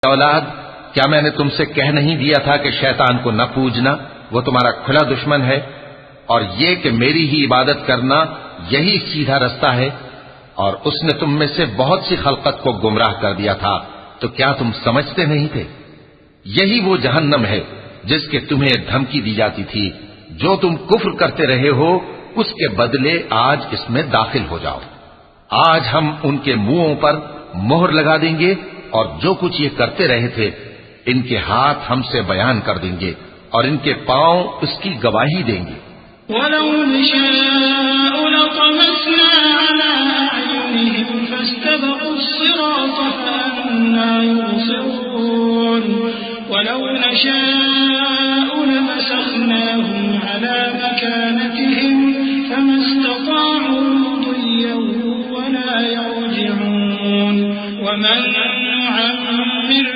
اولاد، کیا میں نے تم سے کہہ نہیں دیا تھا کہ شیطان کو نہ پوجنا، وہ تمہارا کھلا دشمن ہے، اور یہ کہ میری ہی عبادت کرنا یہی سیدھا رستہ ہے؟ اور اس نے تم میں سے بہت سی خلقت کو گمراہ کر دیا تھا، تو کیا تم سمجھتے نہیں تھے؟ یہی وہ جہنم ہے جس کے تمہیں دھمکی دی جاتی تھی، جو تم کفر کرتے رہے ہو اس کے بدلے آج اس میں داخل ہو جاؤ۔ آج ہم ان کے منہوں پر مہر لگا دیں گے، اور جو کچھ یہ کرتے رہے تھے ان کے ہاتھ ہم سے بیان کر دیں گے، اور ان کے پاؤں اس کی گواہی دیں گے۔ وَلَوْ نَشَاءُ لَطَمَسْنَا عَلَىٰ أَعْيُنِهِمْ فَاسْتَبَقُوا الصِّرَاطَ فَأَنَّىٰ يُبْصِرُونَ